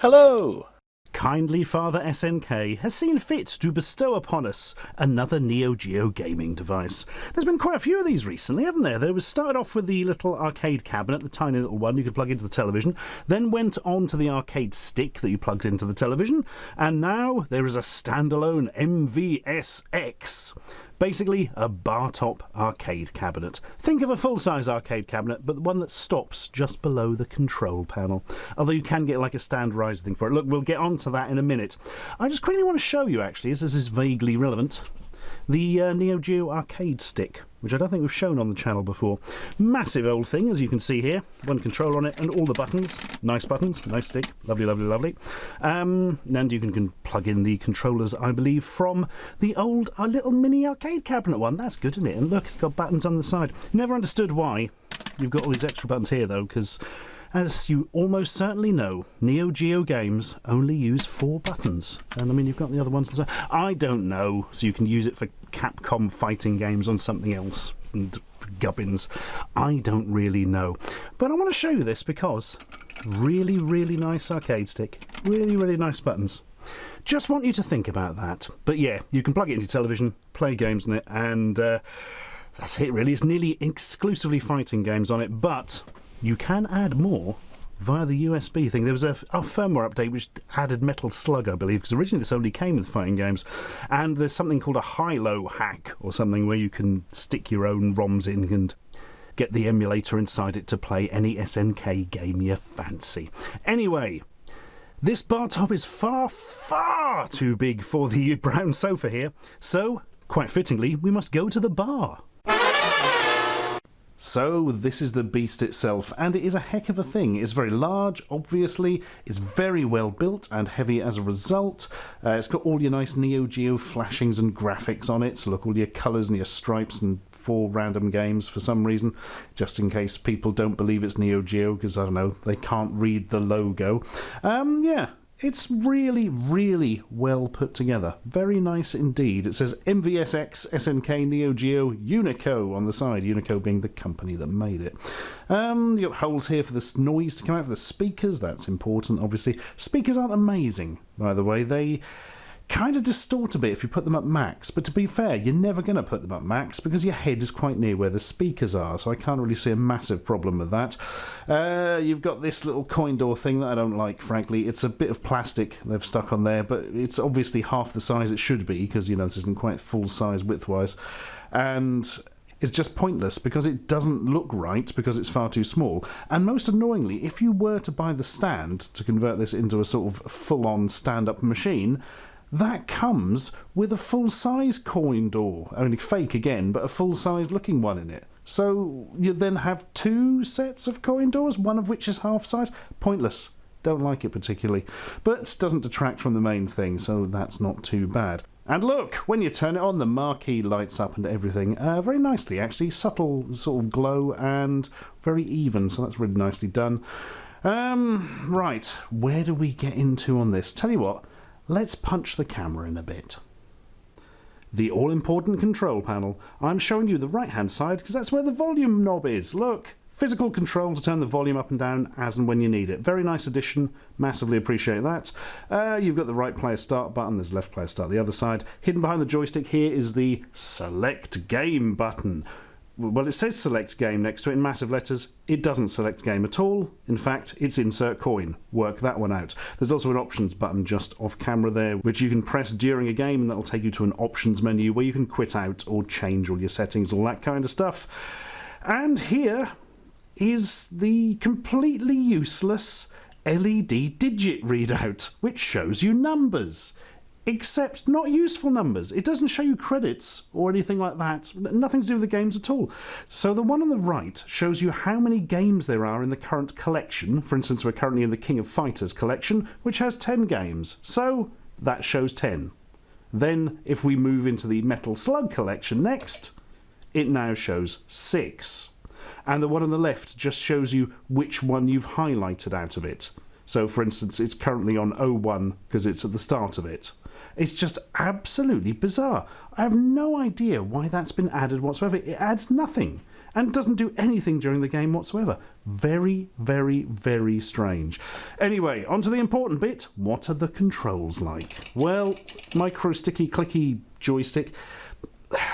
Hello! Kindly Father SNK has seen fit to bestow upon us another NeoGeo gaming device. There's been quite a few of these recently, haven't there? There was started off with the little arcade cabinet, the tiny little one you could plug into the television, then went on to the arcade stick that you plugged into the television, and now there is a standalone MVSX. Basically, a bartop arcade cabinet. Think of a full-size arcade cabinet, but the one that stops just below the control panel. Although you can get like a standardised thing for it. Look, we'll get on to that in a minute. I just quickly want to show you, actually, as this is vaguely relevant, the NeoGeo Arcade stick, which I don't think we've shown on the channel before. Massive old thing, as you can see here. One controller on it and all the buttons. Nice buttons, nice stick. Lovely, lovely, lovely. And you can plug in the controllers, I believe, from the old little mini arcade cabinet one. That's good, isn't it? And look, it's got buttons on the side. Never understood why you've got all these extra buttons here, though, because as you almost certainly know, Neo Geo games only use 4 buttons. And I mean, you've got the other ones on the side. I don't know, so you can use it for Capcom fighting games on something else. And gubbins. I don't really know. But I want to show you this because really, really nice arcade stick. Really, really nice buttons. Just want you to think about that. But yeah, you can plug it into your television, play games on it, and that's it really. It's nearly exclusively fighting games on it, but you can add more via the USB thing. There was a firmware update which added Metal Slug, I believe, because originally this only came with fighting games. And there's something called a high-low hack or something where you can stick your own ROMs in and get the emulator inside it to play any SNK game you fancy. Anyway, this bar top is far, far too big for the brown sofa here. So, quite fittingly, we must go to the bar. So this is the beast itself, and it is a heck of a thing. It's very large, obviously, it's very well built and heavy as a result. It's got all your nice Neo Geo flashings and graphics on it, so look, all your colours and your stripes and 4 random games for some reason, just in case people don't believe it's Neo Geo, because, I don't know, they can't read the logo. Yeah. It's really, really well put together. Very nice indeed. It says MVSX SNK NeoGeo Unico on the side. Unico being the company that made it. You've got holes here for this noise to come out of the speakers. That's important, obviously. Speakers aren't amazing, by the way. They kind of distort a bit if you put them at max, but to be fair, you're never going to put them at max because your head is quite near where the speakers are, so I can't really see a massive problem with that. You've got this little coin door thing that I don't like, frankly. It's a bit of plastic they've stuck on there, but it's obviously half the size it should be because, you know, this isn't quite full size width-wise, and it's just pointless because it doesn't look right because it's far too small. And most annoyingly, if you were to buy the stand to convert this into a sort of full-on stand-up machine, that comes with a full-size coin door. Only fake again, but a full-size looking one in it. So you then have 2 sets of coin doors, one of which is half-size. Pointless. Don't like it particularly. But doesn't detract from the main thing, so that's not too bad. And look, when you turn it on, the marquee lights up and everything. Very nicely, actually. Subtle sort of glow and very even, so that's really nicely done. Right, where do we get into on this? Tell you what. Let's punch the camera in a bit. The all-important control panel. I'm showing you the right-hand side because that's where the volume knob is. Look, physical control to turn the volume up and down as and when you need it. Very nice addition. Massively appreciate that. You've got the right player start button. There's left player start the other side. Hidden behind the joystick here is the select game button. Well, it says select game next to it in massive letters. It doesn't select game at all. In fact, it's insert coin. Work that one out. There's also an options button just off camera there, which you can press during a game, and that'll take you to an options menu where you can quit out or change all your settings, all that kind of stuff. And here is the completely useless LED digit readout, which shows you numbers. Except not useful numbers. It doesn't show you credits or anything like that. Nothing to do with the games at all. So the one on the right shows you how many games there are in the current collection. For instance, we're currently in the King of Fighters collection, which has 10 games. So that shows 10. Then if we move into the Metal Slug collection next, it now shows 6. And the one on the left just shows you which one you've highlighted out of it. So for instance, it's currently on 01 because it's at the start of it. It's just absolutely bizarre. I have no idea why that's been added whatsoever. It adds nothing. and doesn't do anything during the game whatsoever. Very, very, very strange. Anyway, on to the important bit. What are the controls like? Well, micro sticky clicky joystick.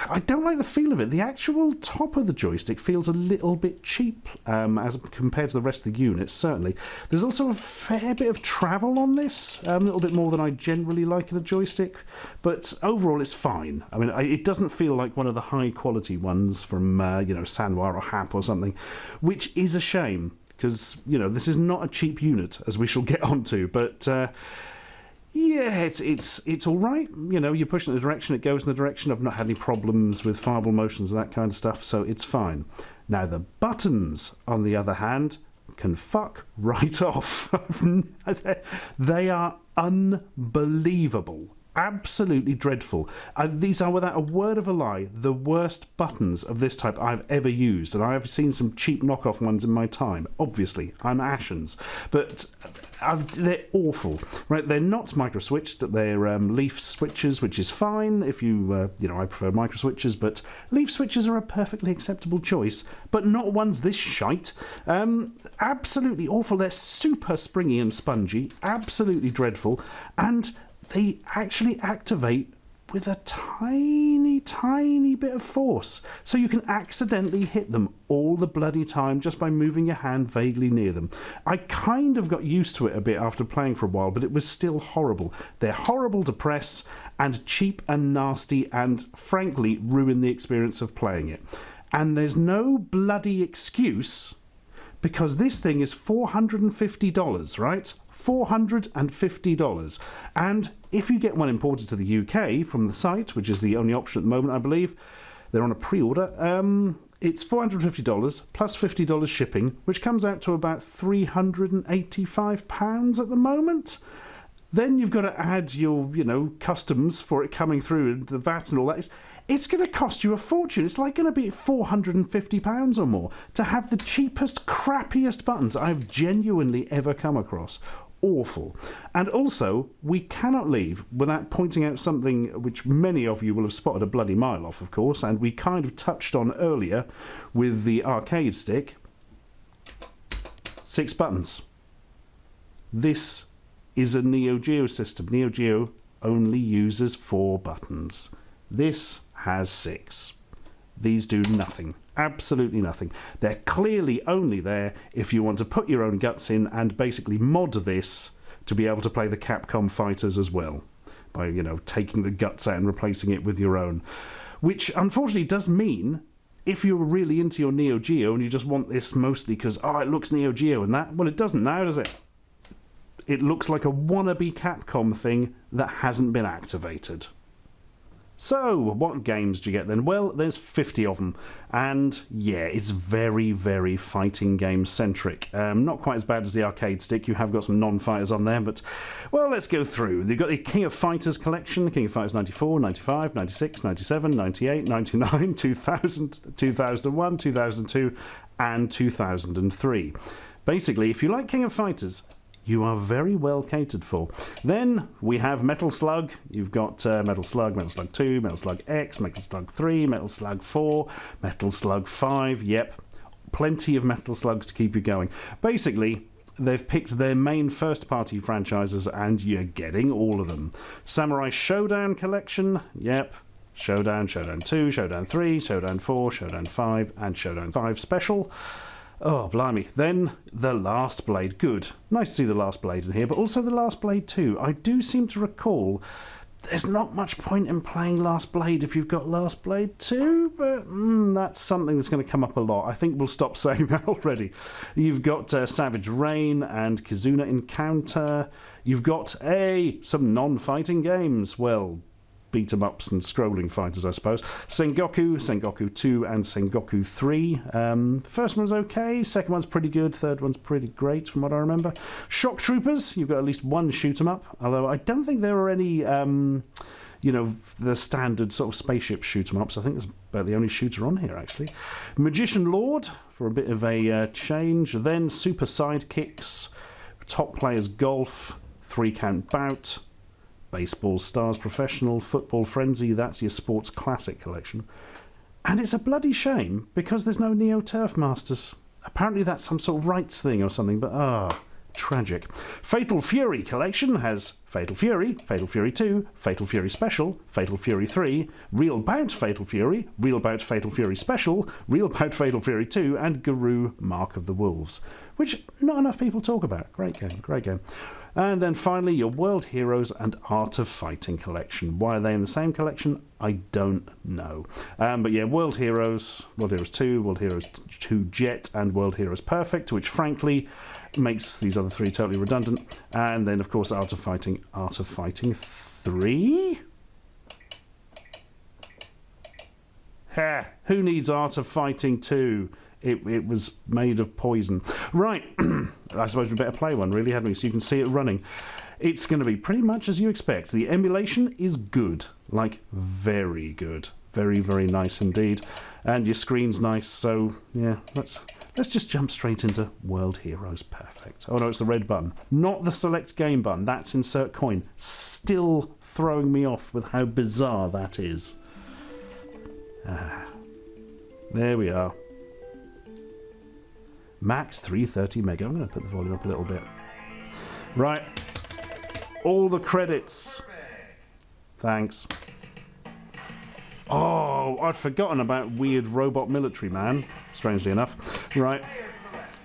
I don't like the feel of it. The actual top of the joystick feels a little bit cheap as compared to the rest of the unit, certainly. There's also a fair bit of travel on this, a little bit more than I generally like in a joystick, but overall it's fine. I mean, it doesn't feel like one of the high-quality ones from, Sanwa or Hap or something, which is a shame, because, this is not a cheap unit, as we shall get onto, but... yeah, it's all right. You push it in the direction, it goes in the direction. I've not had any problems with fireball motions and that kind of stuff, so it's fine. Now, the buttons, on the other hand, can fuck right off. They are unbelievable. Absolutely dreadful. These are, without a word of a lie, the worst buttons of this type I've ever used, and I have seen some cheap knockoff ones in my time. Obviously, I'm Ashens, but they're awful. Right? They're not micro switched. They're leaf switches, which is fine. If I prefer micro switches, but leaf switches are a perfectly acceptable choice, but not ones this shite. Absolutely awful. They're super springy and spongy. Absolutely dreadful, and they actually activate with a tiny, tiny bit of force. So you can accidentally hit them all the bloody time just by moving your hand vaguely near them. I kind of got used to it a bit after playing for a while, but it was still horrible. They're horrible to press and cheap and nasty and, frankly, ruin the experience of playing it. And there's no bloody excuse, because this thing is $450, right? $450. And if you get one imported to the UK from the site, which is the only option at the moment, I believe, they're on a pre-order, it's $450 plus $50 shipping, which comes out to about £385 at the moment. Then you've got to add your, customs for it coming through and the VAT and all that. It's going to cost you a fortune. It's like going to be £450 or more to have the cheapest, crappiest buttons I've genuinely ever come across. Awful. And also, we cannot leave without pointing out something which many of you will have spotted a bloody mile off, of course, and we kind of touched on earlier with the arcade stick. 6 buttons. This is a NeoGeo system. NeoGeo only uses 4 buttons. This has 6. These do nothing. Absolutely nothing. They're clearly only there if you want to put your own guts in and basically mod this to be able to play the Capcom fighters as well. By, taking the guts out and replacing it with your own. Which, unfortunately, does mean, if you're really into your Neo Geo and you just want this mostly because, it looks Neo Geo and that, well, it doesn't now, does it? It looks like a wannabe Capcom thing that hasn't been activated. So, what games do you get then? Well, there's 50 of them, and yeah, it's very, very fighting game centric. Not quite as bad as the arcade stick. You have got some non-fighters on there, but, well, let's go through. You've got the King of Fighters collection, King of Fighters 94, 95, 96, 97, 98, 99, 2000, 2001, 2002, and 2003. Basically, if you like King of Fighters, you are very well catered for. Then we have Metal Slug. You've got Metal Slug, Metal Slug 2, Metal Slug X, Metal Slug 3, Metal Slug 4, Metal Slug 5. Yep, plenty of Metal Slugs to keep you going. Basically, they've picked their main first-party franchises and you're getting all of them. Samurai Showdown Collection. Yep. Showdown, Showdown 2, Showdown 3, Showdown 4, Showdown 5, and Showdown 5 Special. Oh, blimey. Then The Last Blade. Good. Nice to see The Last Blade in here, but also The Last Blade 2. I do seem to recall there's not much point in playing Last Blade if you've got Last Blade 2, but that's something that's going to come up a lot. I think we'll stop saying that already. You've got Savage Rain and Kizuna Encounter. You've got, some non-fighting games. Well, beat-em-ups and scrolling fighters, I suppose. Sengoku 2, and Sengoku 3. The first one's okay, second one's pretty good, third one's pretty great from what I remember. Shock Troopers, you've got at least one shoot-em-up, although I don't think there are any, the standard sort of spaceship shoot-em-ups. I think that's about the only shooter on here, actually. Magician Lord, for a bit of a change. Then Super Sidekicks, Top Players Golf, 3-Count Bout, Baseball Stars Professional, Football Frenzy, that's your Sports Classic collection. And it's a bloody shame because there's no Neo Turf Masters. Apparently that's some sort of rights thing or something, but tragic. Fatal Fury Collection has Fatal Fury 2, Fatal Fury Special, Fatal Fury 3, Real Bout Fatal Fury, Real Bout Fatal Fury Special, Real Bout Fatal Fury 2, and Guru Mark of the Wolves, which not enough people talk about. Great game, great game. And then finally, your World Heroes and Art of Fighting collection. Why are they in the same collection? I don't know. But yeah, World Heroes 2, World Heroes 2 Jet, and World Heroes Perfect, which frankly makes these other three totally redundant. And then, of course, Art of Fighting 3? Ha! Who needs Art of Fighting 2? It was made of poison. Right, I suppose we better play one, really, hadn't we? So you can see it running. It's going to be pretty much as you expect. The emulation is good, like very good. Very, very nice indeed. And your screen's nice, so yeah, let's just jump straight into World Heroes Perfect. Oh no, it's the red button. Not the select game button, that's insert coin. Still throwing me off with how bizarre that is. There we are. Max 330 mega. I'm going to put the volume up a little bit. Right. All the credits. Thanks. Oh, I'd forgotten about weird robot military man, strangely enough. Right.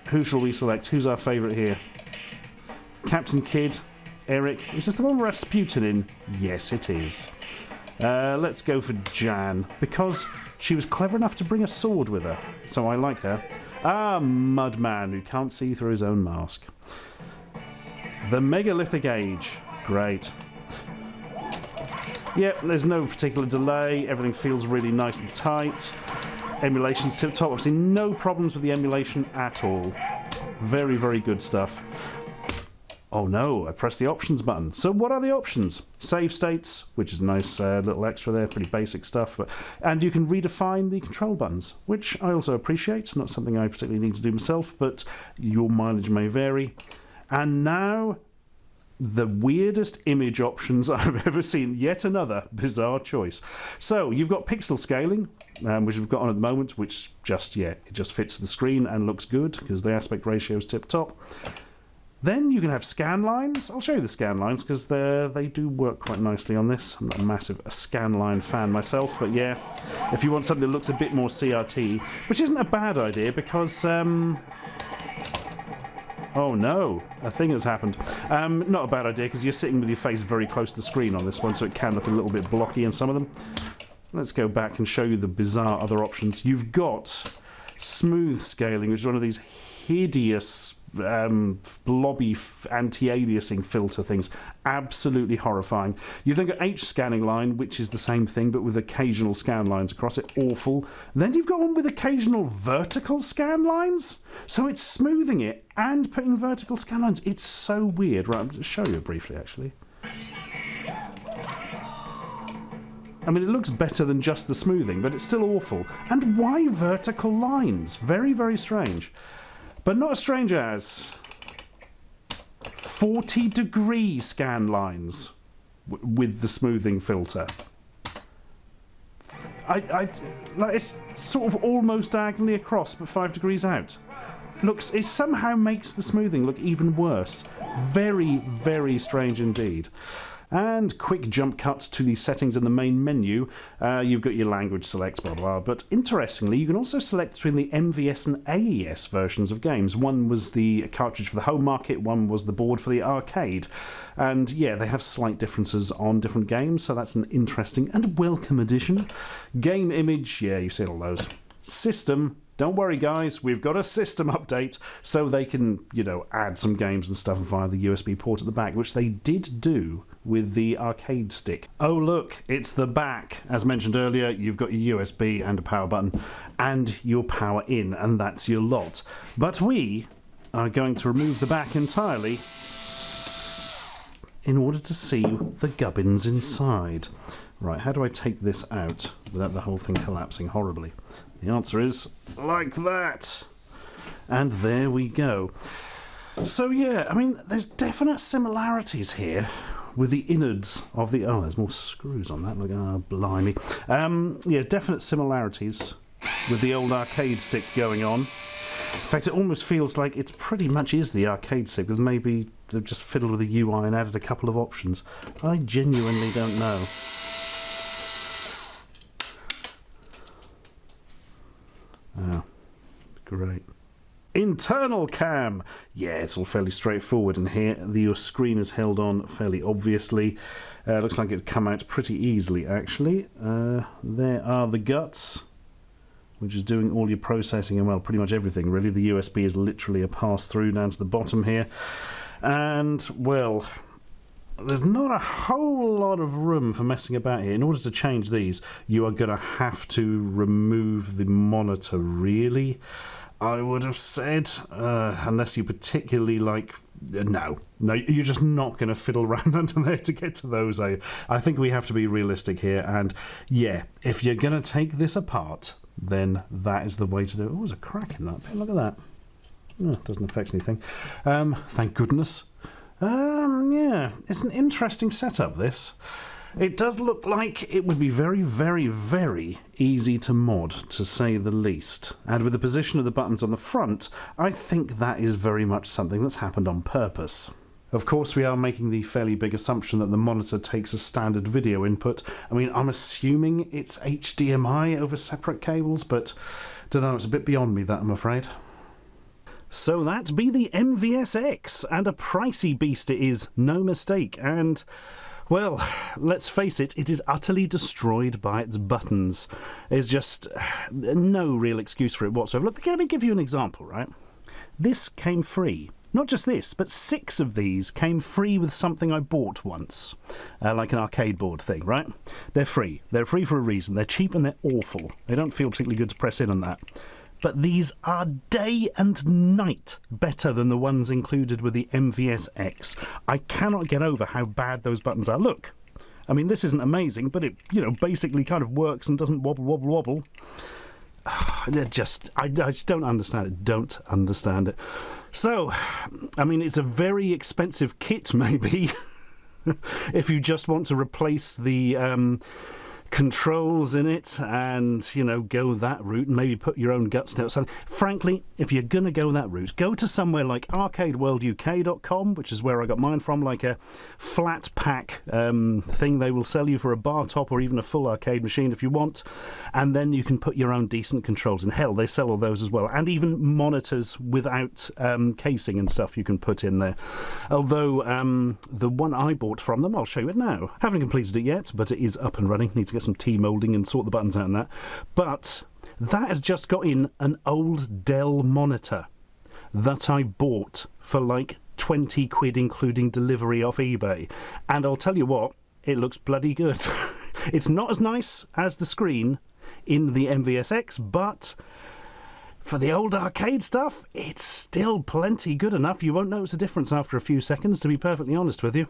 Who shall we select? Who's our favourite here? Captain Kidd. Eric. Is this the one with Rasputin in? Yes, it is. Let's go for Jan, because she was clever enough to bring a sword with her, so I like her. Mudman, who can't see through his own mask. The Megalithic Age. Great. Yep, there's no particular delay. Everything feels really nice and tight. Emulation's tip top. I've seen no problems with the emulation at all. Very, very good stuff. Oh no, I pressed the options button. So what are the options? Save states, which is a nice little extra there, pretty basic stuff. And you can redefine the control buttons, which I also appreciate. Not something I particularly need to do myself, but your mileage may vary. And now, the weirdest image options I've ever seen. Yet another bizarre choice. So, you've got pixel scaling, which we've got on at the moment, which it just fits the screen and looks good, because the aspect ratio is tip-top. Then you can have scan lines. I'll show you the scan lines because they do work quite nicely on this. I'm not a massive scan line fan myself, but yeah, if you want something that looks a bit more CRT, which isn't a bad idea because oh no, a thing has happened. Not a bad idea because you're sitting with your face very close to the screen on this one, so it can look a little bit blocky in some of them. Let's go back and show you the bizarre other options. You've got smooth scaling, which is one of these hideous blobby anti-aliasing filter things. Absolutely horrifying. You've then got H scanning line, which is the same thing but with occasional scan lines across it. Awful. Then you've got one with occasional vertical scan lines, so it's smoothing it and putting vertical scan lines. It's so weird. Right, I'm going to show you briefly actually. I mean, it looks better than just the smoothing, but it's still awful. And why vertical lines? Very, very strange. But not as strange as 40-degree scan lines with the smoothing filter. Like it's sort of almost diagonally across, but 5 degrees out. It somehow makes the smoothing look even worse. Very, very strange indeed. And quick jump cuts to the settings in the main menu. You've got your language select, blah, blah, but interestingly, you can also select between the MVS and AES versions of games. One was the cartridge for the home market, one was the board for the arcade. And yeah, they have slight differences on different games, so that's an interesting and welcome addition. Game image, yeah, you see all those. System. Don't worry, guys, we've got a system update so they can, add some games and stuff via the USB port at the back, which they did do with the arcade stick. Oh, look, it's the back. As mentioned earlier, you've got your USB and a power button and your power in, and that's your lot. But we are going to remove the back entirely in order to see the gubbins inside. Right, how do I take this out without the whole thing collapsing horribly? The answer is like that. And there we go. So yeah, I mean, there's definite similarities here with the innards of the... Oh, there's more screws on that. Look, oh, blimey. Yeah, definite similarities with the old arcade stick going on. In fact, it almost feels like it pretty much is the arcade stick, because maybe they've just fiddled with the UI and added a couple of options. I genuinely don't know. Oh, great. Internal cam! Yeah, it's all fairly straightforward in here. Your screen is held on fairly obviously. Looks like it'd come out pretty easily, actually. There are the guts, which is doing all your processing and, well, pretty much everything, really. The USB is literally a pass-through down to the bottom here. And, well, there's not a whole lot of room for messing about here. In order to change these, you are going to have to remove the monitor, really, I would have said, unless you particularly like... No, you're just not going to fiddle around under there to get to those. I think we have to be realistic here, and yeah, if you're going to take this apart, then that is the way to do it. Oh, there's a crack in that bit. Look at that. Oh, it doesn't affect anything. Thank goodness. Yeah, it's an interesting setup, this. It does look like it would be very, very, very easy to mod, to say the least. And with the position of the buttons on the front, I think that is very much something that's happened on purpose. Of course, we are making the fairly big assumption that the monitor takes a standard video input. I mean, I'm assuming it's HDMI over separate cables, but don't know, it's a bit beyond me, that, I'm afraid. So that be the MVSX, and a pricey beast it is, no mistake, and... well, let's face it, it is utterly destroyed by its buttons. There's just no real excuse for it whatsoever. Look, let me give you an example, right? This came free. Not just this, but 6 of these came free with something I bought once. Like an arcade board thing, right? They're free. They're free for a reason. They're cheap and they're awful. They don't feel particularly good to press in on that. But these are day and night better than the ones included with the MVSX. I cannot get over how bad those buttons are. Look, I mean, this isn't amazing, but it, you know, basically kind of works and doesn't wobble, wobble, wobble. I just don't understand it. Don't understand it. So, I mean, it's a very expensive kit, maybe, if you just want to replace the... controls in it and, you know, go that route and maybe put your own guts down. So, frankly, if you're going to go that route, go to somewhere like arcadeworlduk.com, which is where I got mine from, like a flat pack thing they will sell you for a bar top or even a full arcade machine if you want, and then you can put your own decent controls in. Hell, they sell all those as well, and even monitors without casing and stuff you can put in there. Although the one I bought from them, I'll show you it now. Haven't completed it yet, but it is up and running. Need to get some T-moulding and sort the buttons out and that. But that has just got in an old Dell monitor that I bought for like 20 quid including delivery off eBay. And I'll tell you what, it looks bloody good. It's not as nice as the screen in the MVSX, but for the old arcade stuff, it's still plenty good enough. You won't notice a difference after a few seconds, to be perfectly honest with you.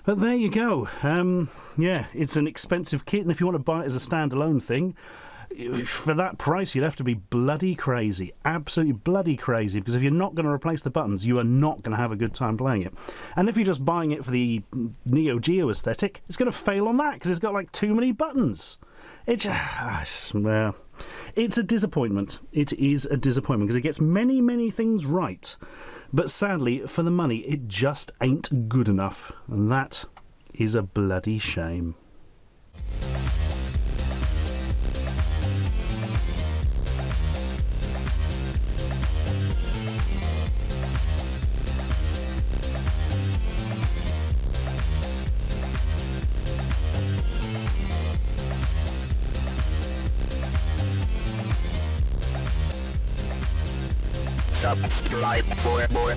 But there you go. Yeah, it's an expensive kit, and if you want to buy it as a standalone thing, for that price, you'd have to be bloody crazy. Absolutely bloody crazy, because if you're not going to replace the buttons, you are not going to have a good time playing it. And if you're just buying it for the NeoGeo aesthetic, it's going to fail on that, because it's got, like, too many buttons. Well, it's a disappointment. It is a disappointment, because it gets many, many things right. But sadly, for the money, it just ain't good enough. And that is a bloody shame. Subscribe for more.